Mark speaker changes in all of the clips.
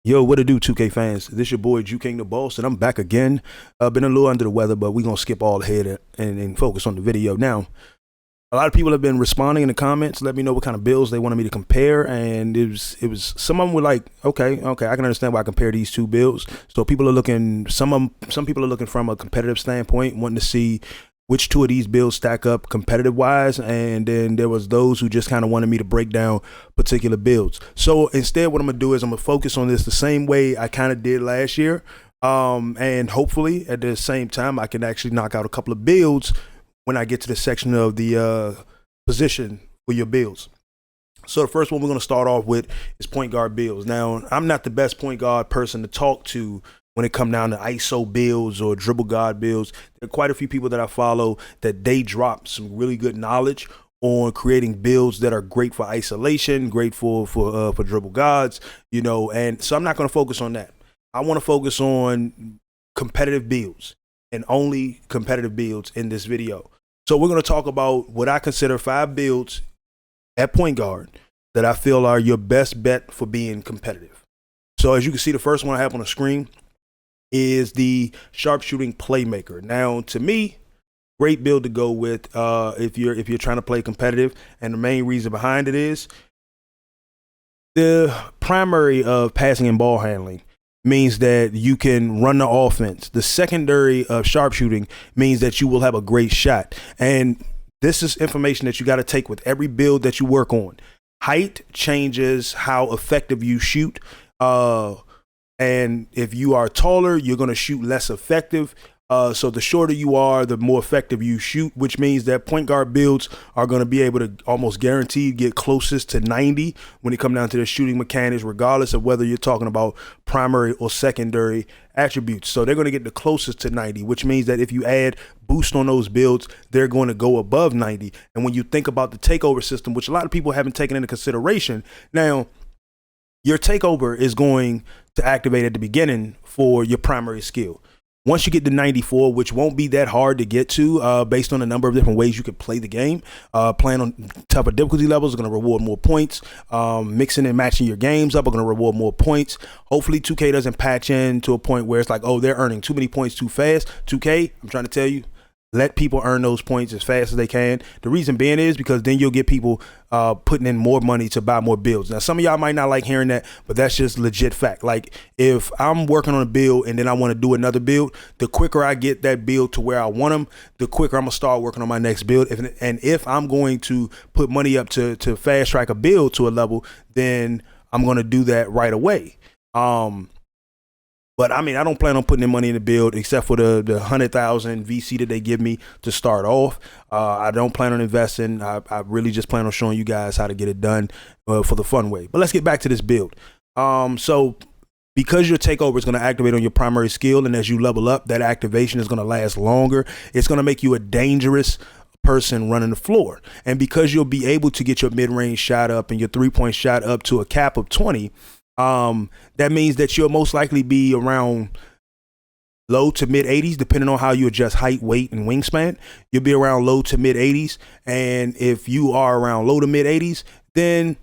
Speaker 1: Yo, what it do, 2K fans? This your boy JuKIng the Boss, and I'm back again. Been a little under the weather, but we're gonna skip all ahead and focus on the video. Now, a lot of people have been responding in the comments, let me know what kind of builds they wanted me to compare, and it was some of them were like, okay, I can understand why I compare these two builds. So people are looking, some people are looking from a competitive standpoint, wanting to see which two of these builds stack up competitive wise, and then there was those who just kind of wanted me to break down particular builds. So instead, what I'm gonna do is I'm gonna focus on this the same way I kind of did last year, and hopefully at the same time I can actually knock out a couple of builds when I get to the section of the position for your builds. So the first one we're gonna start off with is point guard builds. Now, I'm not the best point guard person to talk to when it come down to ISO builds or dribble guard builds. There are quite a few people that I follow that they drop some really good knowledge on creating builds that are great for isolation, great for dribble guards, you know. And so I'm not going to focus on that. I want to focus on competitive builds and only competitive builds in this video. So we're going to talk about what I consider 5 builds at point guard that I feel are your best bet for being competitive. So as you can see, the first one I have on the screen is the Sharpshooting Playmaker. Now, to me, great build to go with if you're trying to play competitive, and the main reason behind it is the primary of passing and ball handling means that you can run the offense. The secondary of sharpshooting means that you will have a great shot, and this is information that you got to take with every build that you work on. Height changes how effective you shoot. And if you are taller, you're going to shoot less effective. So the shorter you are, the more effective you shoot, which means that point guard builds are going to be able to almost guaranteed get closest to 90 when it comes down to the shooting mechanics, regardless of whether you're talking about primary or secondary attributes. So they're going to get the closest to 90, which means that if you add boost on those builds, they're going to go above 90. And when you think about the takeover system, which a lot of people haven't taken into consideration, now your takeover is going to activate at the beginning for your primary skill. Once you get to 94, which won't be that hard to get to based on a number of different ways you can play the game, playing on tougher difficulty levels is going to reward more points. Mixing and matching your games up are going to reward more points. Hopefully 2K doesn't patch in to a point where it's like, oh, they're earning too many points too fast. 2K, I'm trying to tell you, let people earn those points as fast as they can. The reason being is because then you'll get people putting in more money to buy more builds. Now, some of y'all might not like hearing that, but that's just legit fact. Like, if I'm working on a build and then I want to do another build, the quicker I get that build to where I want them, the quicker I'm going to start working on my next build. If I'm going to put money up to fast track a build to a level, then I'm going to do that right away. But I mean, I don't plan on putting in money in the build except for the 100,000 VC that they give me to start off. I don't plan on investing. I really just plan on showing you guys how to get it done for the fun way. But let's get back to this build. So because your takeover is going to activate on your primary skill, and as you level up, that activation is going to last longer. It's going to make you a dangerous person running the floor. And because you'll be able to get your mid-range shot up and your three-point shot up to a cap of 20, that means that you'll most likely be around low to mid 80s, depending on how you adjust height, weight, and wingspan. You'll be around low to mid 80s. And if you are around low to mid 80s, then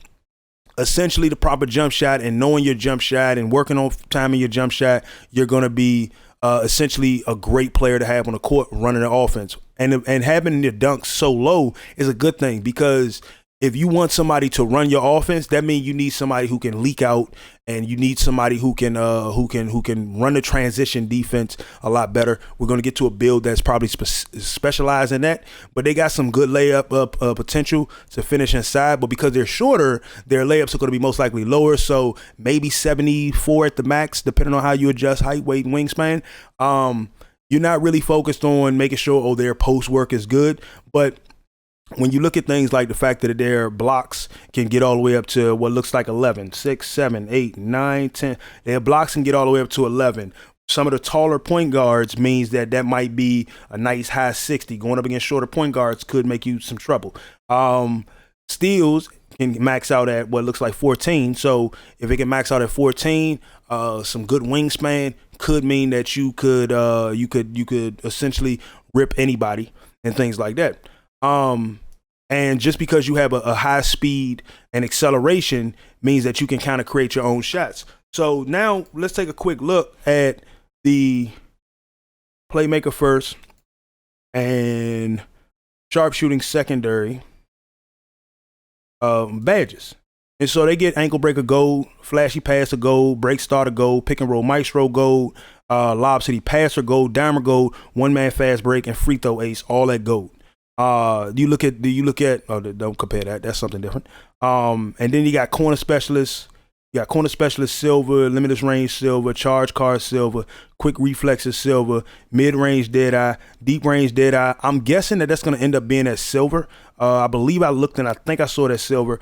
Speaker 1: essentially the proper jump shot and knowing your jump shot and working on timing your jump shot, you're going to be essentially a great player to have on the court running the offense. And having your dunks so low is a good thing, because if you want somebody to run your offense, that means you need somebody who can leak out, and you need somebody who can run the transition defense a lot better. We're going to get to a build that's probably specialized in that, but they got some good layup potential to finish inside. But because they're shorter, their layups are going to be most likely lower. So maybe 74 at the max, depending on how you adjust height, weight, and wingspan. You're not really focused on making sure, their post work is good, but when you look at things like the fact that their blocks can get all the way up to what looks like 11, 6, 7, 8, 9, 10, their blocks can get all the way up to 11. Some of the taller point guards means that might be a nice high 60. Going up against shorter point guards could make you some trouble. Steals can max out at what looks like 14. So if it can max out at 14, some good wingspan could mean that you could essentially rip anybody and things like that. And just because you have a high speed and acceleration means that you can kind of create your own shots. So now let's take a quick look at the Playmaker first and Sharpshooting secondary badges. And so they get ankle breaker gold, flashy passer gold, break starter gold, pick and roll maestro gold, lob city passer gold, diamond gold, one man fast break, and free throw ace, all that gold. Do you look at oh, don't compare that, that's something different. And then you got corner specialists. You got corner specialist silver, limitless range silver, charge card silver, quick reflexes silver, mid range dead eye, deep range dead eye. I'm guessing that that's going to end up being at silver. I believe I looked and I think I saw that silver.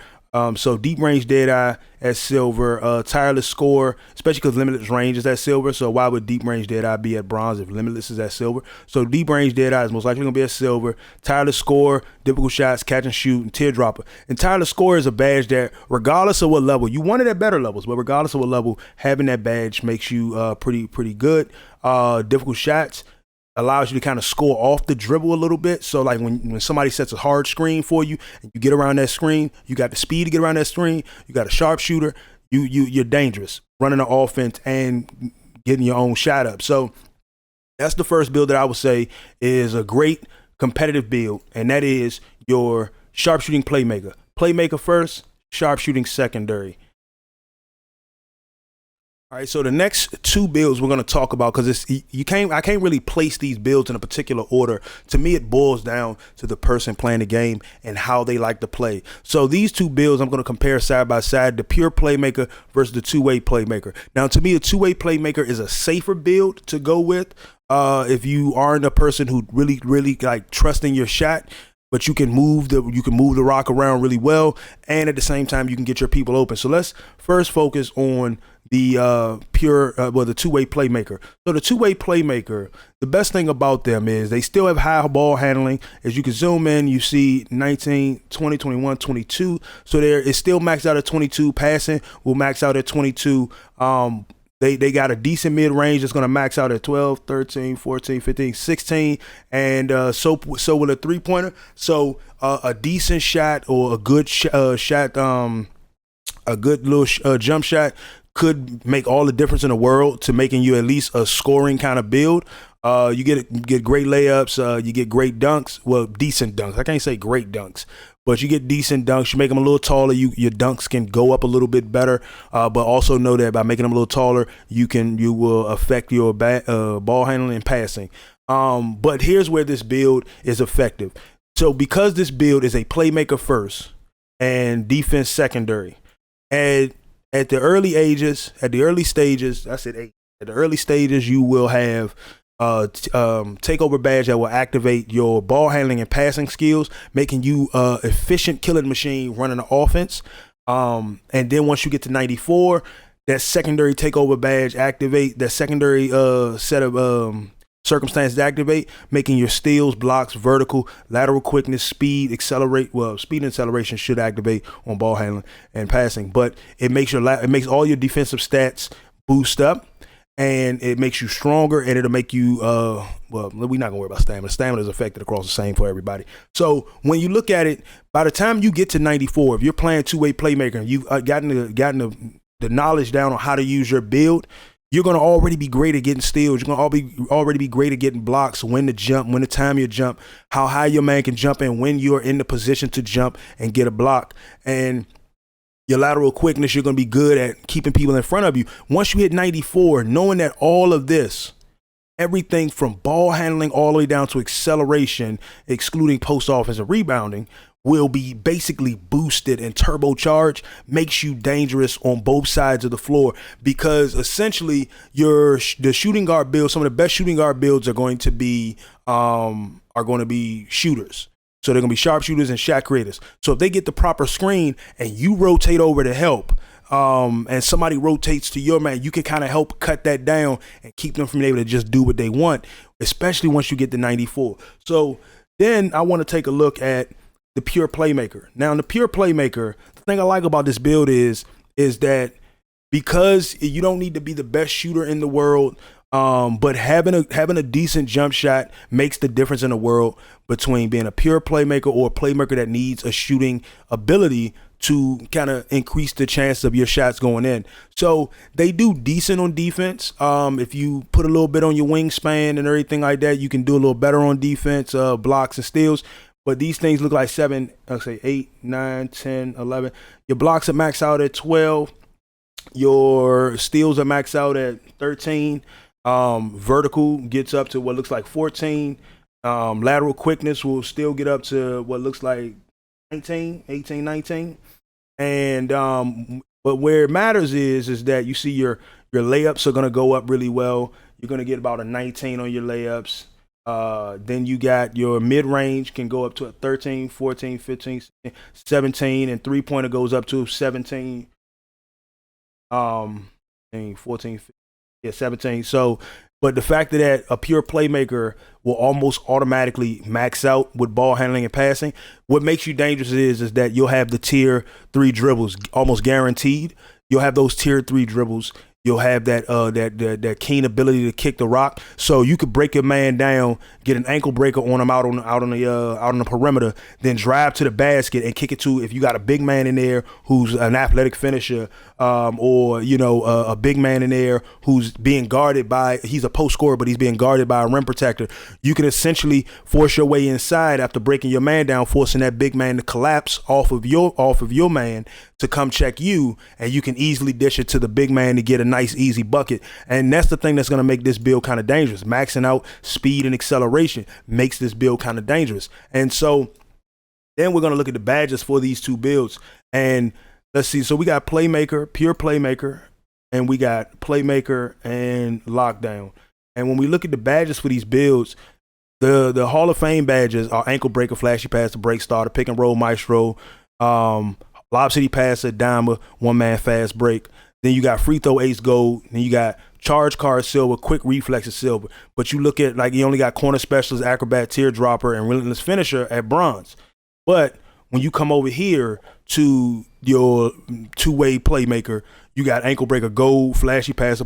Speaker 1: So deep range dead eye at silver, tireless score, especially because limitless range is at silver. So why would deep range dead eye be at bronze if limitless is at silver? So deep range dead eye is most likely gonna be at silver. Tireless score, difficult shots, catch and shoot, and teardropper. And tireless score is a badge that regardless of what level, you want it at better levels, but regardless of what level, having that badge makes you pretty good. Difficult shots allows you to kind of score off the dribble a little bit. So like when somebody sets a hard screen for you and you get around that screen, you got the speed to get around that screen, you got a sharpshooter, you're dangerous running the offense and getting your own shot up. So that's the first build that I would say is a great competitive build, and that is your Sharpshooting Playmaker. Playmaker first, Sharpshooting secondary. All right, so the next two builds we're going to talk about, because I can't really place these builds in a particular order. To me, it boils down to the person playing the game and how they like to play. So these two builds I'm going to compare side by side: the pure Playmaker versus the two-way Playmaker. Now, to me, the two-way Playmaker is a safer build to go with if you aren't a person who really like trusting your shot. But you can move the rock around really well, and at the same time you can get your people open. So let's first focus on the the two-way Playmaker. So the two-way Playmaker, the best thing about them is they still have high ball handling. As you can zoom in, you see 19, 20, 21, 22. So there it's still maxed out at 22. Passing will max out at 22. They got a decent mid-range that's going to max out at 12, 13, 14, 15, 16, and so with a three-pointer. So a decent shot or a good shot, a good little jump shot could make all the difference in the world to making you at least a scoring kind of build. You get great layups, you get great dunks, well, decent dunks. I can't say great dunks, but you get decent dunks. You make them a little taller, your dunks can go up a little bit better, but also know that by making them a little taller, you will affect your ball handling and passing. But here's where this build is effective. So because this build is a Playmaker first and defense secondary, and at the early stages, I said 8. At the early stages, you will have takeover badge that will activate your ball handling and passing skills, making you efficient killing machine running the offense. And then once you get to 94, that secondary takeover badge activate, that secondary set of circumstances activate, making your steals, blocks, vertical, lateral quickness, speed, accelerate. Well, speed and acceleration should activate on ball handling and passing, but it makes all your defensive stats boost up, and it makes you stronger, and it'll make you well, we're not gonna worry about stamina. Stamina is affected across the same for everybody. So when you look at it, by the time you get to 94, if you're playing two-way Playmaker and you've gotten the knowledge down on how to use your build, you're going to already be great at getting steals. You're going to already be great at getting blocks, when to jump, when to time your jump, how high your man can jump, and when you're in the position to jump and get a block. And your lateral quickness, you're going to be good at keeping people in front of you. Once you hit 94, knowing that all of this, everything from ball handling all the way down to acceleration, excluding post offense and rebounding, will be basically boosted and turbocharged, makes you dangerous on both sides of the floor, because essentially the shooting guard build, some of the best shooting guard builds are going to be shooters. So they're going to be sharpshooters and shot creators. So if they get the proper screen and you rotate over to help, and somebody rotates to your man, you can kind of help cut that down and keep them from being able to just do what they want, especially once you get to 94. So then I want to take a look at the pure Playmaker. Now, in the pure Playmaker, the thing I like about this build is that because you don't need to be the best shooter in the world, But having a decent jump shot makes the difference in the world between being a pure playmaker or a playmaker that needs a shooting ability to kind of increase the chance of your shots going in. So they do decent on defense. If you put a little bit on your wingspan and everything like that, you can do a little better on defense, blocks and steals. But these things look like 7, I'll say 8, 9, 10, 11. Your blocks are maxed out at 12. Your steals are maxed out at 13. Vertical gets up to what looks like 14. Lateral quickness will still get up to what looks like 19, 18, 19. And but where it matters is that you see your layups are gonna go up really well. You're gonna get about a 19 on your layups. Then you got your mid-range can go up to a 13, 14, 15, 17, and three-pointer goes up to 17. 14, 15, yeah, 17. So, but the fact that a pure playmaker will almost automatically max out with ball handling and passing, what makes you dangerous is that you'll have the tier 3 dribbles almost guaranteed. You'll have those tier 3 dribbles. You'll have that keen ability to kick the rock, so you could break your man down, get an ankle breaker on him out on the perimeter, then drive to the basket and kick it to. If you got a big man in there who's an athletic finisher, or a big man in there who's being guarded by, he's a post scorer but he's being guarded by a rim protector, you can essentially force your way inside after breaking your man down, forcing that big man to collapse off of your man to come check you, and you can easily dish it to the big man to get a nice easy bucket. And that's the thing that's going to make this build kind of dangerous. Maxing out speed and acceleration makes this build kind of dangerous. And so then we're going to look at the badges for these two builds, and let's see. So we got playmaker, pure playmaker, and we got playmaker and lockdown. And when we look at the badges for these builds, the Hall of Fame badges are ankle breaker, flashy pass, break starter, pick and roll maestro, Lob City passer, dimer, one man fast break. Then you got free throw ace gold. Then you got charge card silver, quick reflexes silver. But you look at, like, you only got corner specialist, acrobat, teardropper, and relentless finisher at bronze. But when you come over here to your two-way playmaker, you got ankle breaker gold, flashy passer,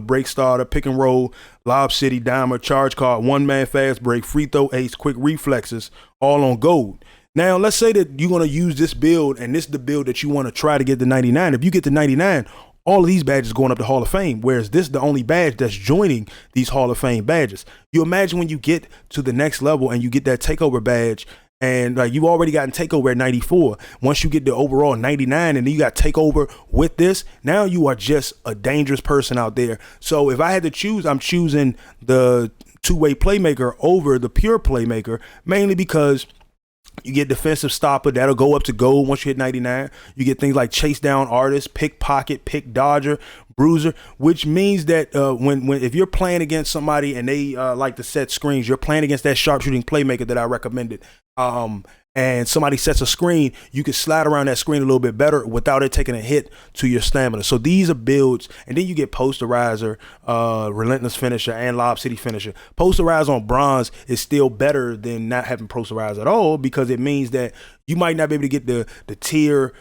Speaker 1: break starter, pick and roll, Lob City, dimer, charge card, one man fast break, free throw ace, quick reflexes, all on gold. Now, let's say that you're going to use this build, and this is the build that you want to try to get to 99. If you get to 99, all of these badges going up to Hall of Fame, whereas this is the only badge that's joining these Hall of Fame badges. You imagine when you get to the next level and you get that takeover badge, and like you've already gotten takeover at 94. Once you get the overall 99 and then you got takeover with this, now you are just a dangerous person out there. So if I had to choose, I'm choosing the two-way playmaker over the pure playmaker, mainly because you get defensive stopper that'll go up to gold once you hit 99. You get things like chase down artist, pickpocket, pick dodger, bruiser, which means that when if you're playing against somebody and they like to set screens, you're playing against that sharpshooting playmaker that I recommended. And somebody sets a screen, you can slide around that screen a little bit better without it taking a hit to your stamina. So these are builds, and then you get posterizer, relentless finisher, and Lob City finisher. Posterizer on bronze is still better than not having posterizer at all, because it means that you might not be able to get the tier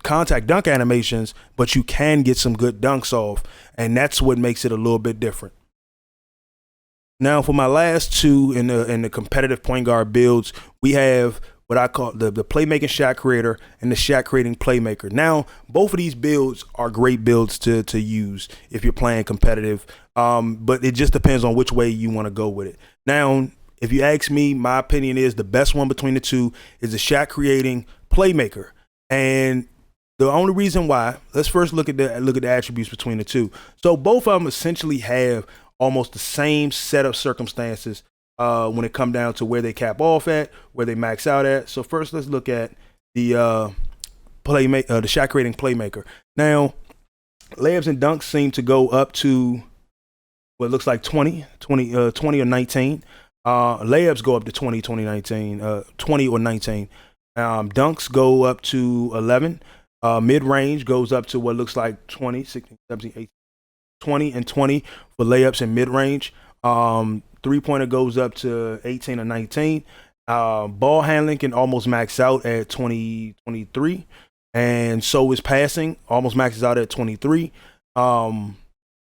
Speaker 1: contact dunk animations, but you can get some good dunks off, and that's what makes it a little bit different. Now, for my last two in the competitive point guard builds, we have what I call the playmaking shot creator and the shot creating playmaker. Now, both of these builds are great builds to use if you're playing competitive, but it just depends on which way you want to go with it. Now, if you ask me, my opinion is the best one between the two is the shot creating playmaker. And the only reason why, let's first look at the attributes between the two. So both of them essentially have almost the same set of circumstances when it comes down to where they cap off at, where they max out at. So first, let's look at the the shot creating playmaker. Now, layups and dunks seem to go up to what looks like 20 or 19. Layups go up to 20, 19, 20 or 19. Dunks go up to 11. Mid-range goes up to what looks like 20, 16, 17, 18. 20 and 20 for layups and mid-range. Three-pointer goes up to 18 or 19. Ball handling can almost max out at 20, 23. And so is passing, almost maxes out at 23.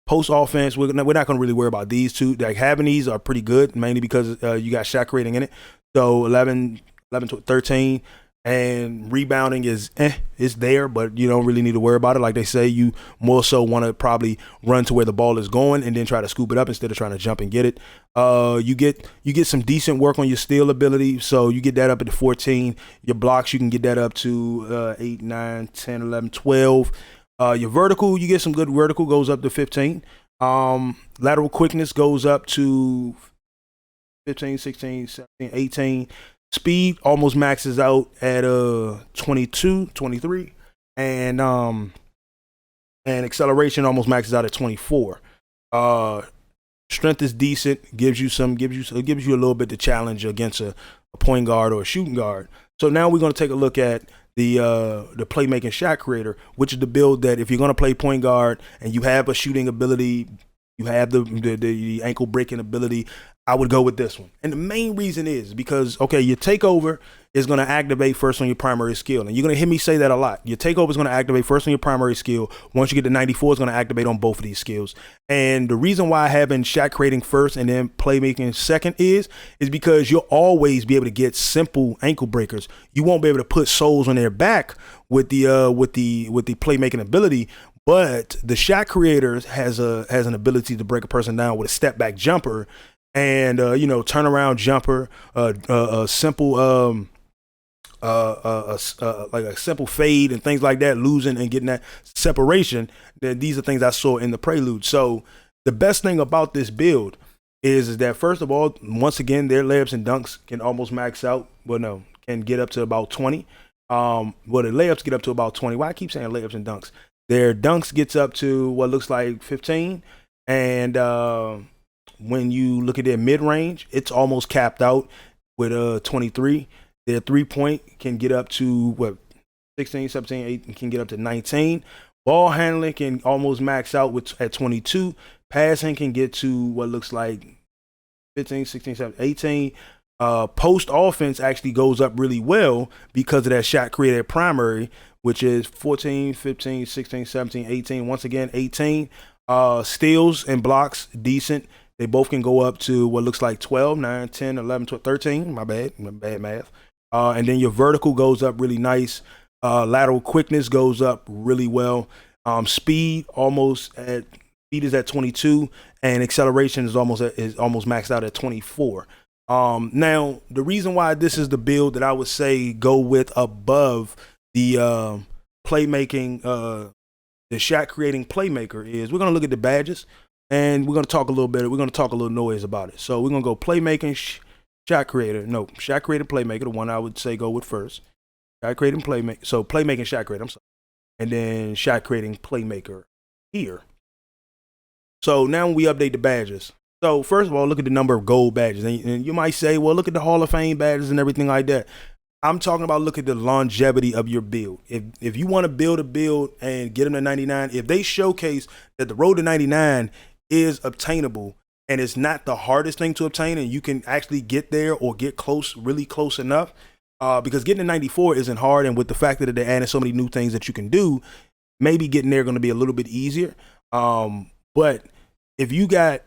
Speaker 1: Post offense, we're not going to really worry about these two. Like having these are pretty good, mainly because you got shot creating in it. So 11 to 13. And rebounding is it's there, but you don't really need to worry about it. Like they say, you more so want to probably run to where the ball is going and then try to scoop it up instead of trying to jump and get it. You get some decent work on your steal ability, so you get that up at the 14. Your blocks, you can get that up to 8, 9, 10, 11, 12. Your vertical, you get some good vertical, goes up to 15. Lateral quickness goes up to 15, 16, 17, 18. Speed almost maxes out at 22, 23, and acceleration almost maxes out at 24. Strength is decent, gives you a little bit to challenge against a point guard or a shooting guard. So now we're going to take a look at the playmaking shot creator, which is the build that if you're going to play point guard and you have a shooting ability, you have the ankle breaking ability, I would go with this one. And the main reason is because, okay, your takeover is going to activate first on your primary skill. And you're going to hear me say that a lot. Your takeover is going to activate first on your primary skill. Once you get to 94, it's going to activate on both of these skills. And the reason why having shot creating first and then playmaking second is because you'll always be able to get simple ankle breakers. You won't be able to put souls on their back with the playmaking ability. But the shot creator has an ability to break a person down with a step back jumper and turnaround jumper, a simple like a simple fade and things like that, losing and getting that separation. That these are things I saw in the prelude. So the best thing about this build is that first of all, once again, their layups and dunks can almost max out. Well, no, can get up to about 20. The layups get up to about 20. Why I keep saying layups and dunks? Their dunks gets up to what looks like 15, and when you look at their mid-range, it's almost capped out with 23. Their three-point can get up to 16, 17, 8, can get up to 19. Ball handling can almost max out at 22. Passing can get to what looks like 15, 16, 17, 18. Post offense actually goes up really well because of that shot created primary, which is 14, 15, 16, 17, 18. Once again, 18. Steals and blocks, decent. They both can go up to what looks like 12, 9, 10, 11, 12, 13. My bad math. And then your vertical goes up really nice. Lateral quickness goes up really well. Speed is at 22, and acceleration is almost maxed out at 24. Now, the reason why this is the build that I would say go with above the playmaking, the shot creating playmaker is we're going to look at the badges and we're going to talk a little bit. We're going to talk a little noise about it. So we're going to go playmaking, shot creator. No, shot creating playmaker, the one I would say go with first. Shot creating playmaker. So playmaking, shot creator, I'm sorry. And then shot creating playmaker here. So now we update the badges. So first of all, look at the number of gold badges. And you might say, well, look at the Hall of Fame badges and everything like that. I'm talking about look at the longevity of your build. If you want to build a build and get them to 99, if they showcase that the road to 99 is obtainable and it's not the hardest thing to obtain and you can actually get there or get close, really close enough, because getting to 94 isn't hard. And with the fact that they're adding so many new things that you can do, maybe getting there going to be a little bit easier. But if you got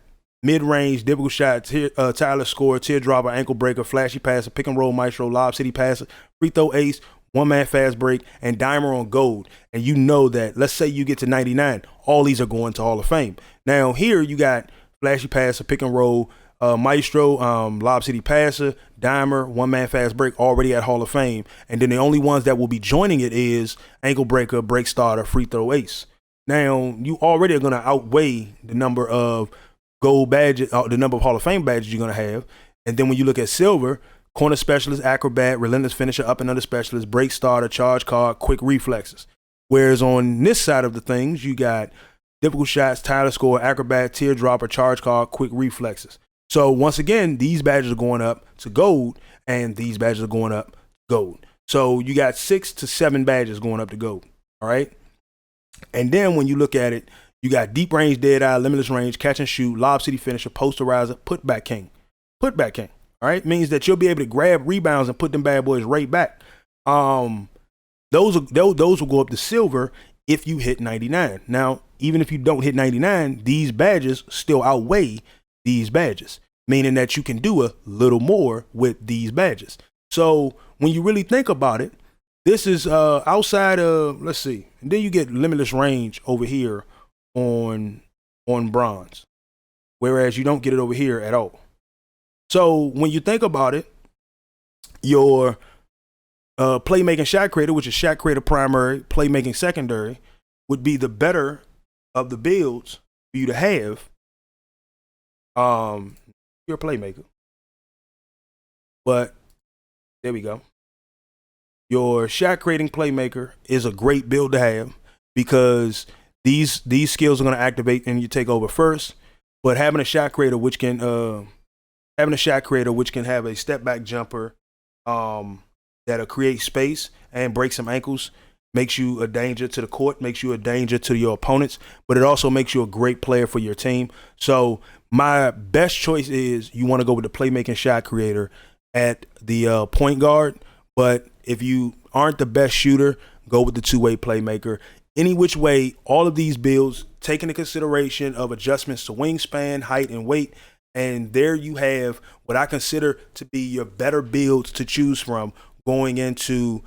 Speaker 1: mid-range, difficult shot, Tyler score, teardropper, ankle breaker, flashy passer, pick and roll maestro, lob city passer, free throw ace, one-man fast break, and dimer on gold. And you know that, let's say you get to 99, all these are going to Hall of Fame. Now here you got flashy passer, pick and roll, maestro, lob city passer, dimer, one-man fast break, already at Hall of Fame. And then the only ones that will be joining it is ankle breaker, break starter, free throw ace. Now you already are going to outweigh the number of gold badges, the number of Hall of Fame badges you're going to have. And then when you look at silver, corner specialist, acrobat, relentless finisher, up and under specialist, break starter, charge card, quick reflexes. Whereas on this side of the things, you got difficult shots, Tyler score, acrobat, teardropper, charge card, quick reflexes. So once again, these badges are going up to gold and these badges are going up to gold. So you got 6 to 7 badges going up to gold. All right. And then when you look at it, you got deep range, dead eye, limitless range, catch and shoot, lob city finisher, posterizer, putback king. Putback king. All right. Means that you'll be able to grab rebounds and put them bad boys right back. Those will go up to silver, if you hit 99. Now, even if you don't hit 99, these badges still outweigh these badges, meaning that you can do a little more with these badges. So when you really think about it, this is outside of, let's see, and then you get limitless range over here on bronze, whereas you don't get it over here at all. So when you think about it, your playmaking shot creator, which is shot creator primary, playmaking secondary, would be the better of the builds for you to have. You're a playmaker, but there we go. Your shot creating playmaker is a great build to have because these skills are going to activate and you take over first. But having a shot creator which can have a step back jumper that'll create space and break some ankles makes you a danger to the court, makes you a danger to your opponents, but it also makes you a great player for your team. So my best choice is you want to go with the playmaking shot creator at the point guard. But if you aren't the best shooter, go with the two-way playmaker. Any which way, all of these builds take into consideration of adjustments to wingspan, height, and weight. And there you have what I consider to be your better builds to choose from going into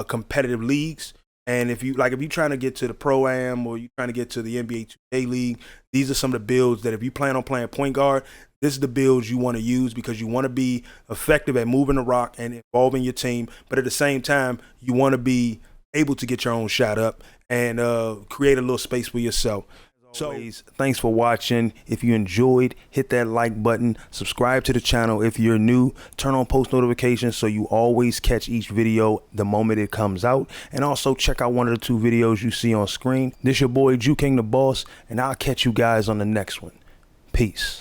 Speaker 1: competitive leagues. And if you're trying to get to the Pro-Am or you're trying to get to the NBA 2K League, these are some of the builds that if you plan on playing point guard, this is the builds you want to use because you want to be effective at moving the rock and involving your team. But at the same time, you want to be able to get your own shot up and create a little space for yourself. So thanks for watching. If you enjoyed, hit that like button, subscribe to the channel. If you're new, turn on post notifications so you always catch each video the moment it comes out. And also check out one of the 2 videos you see on screen. This your boy JuKIng the Boss, and I'll catch you guys on the next one. Peace.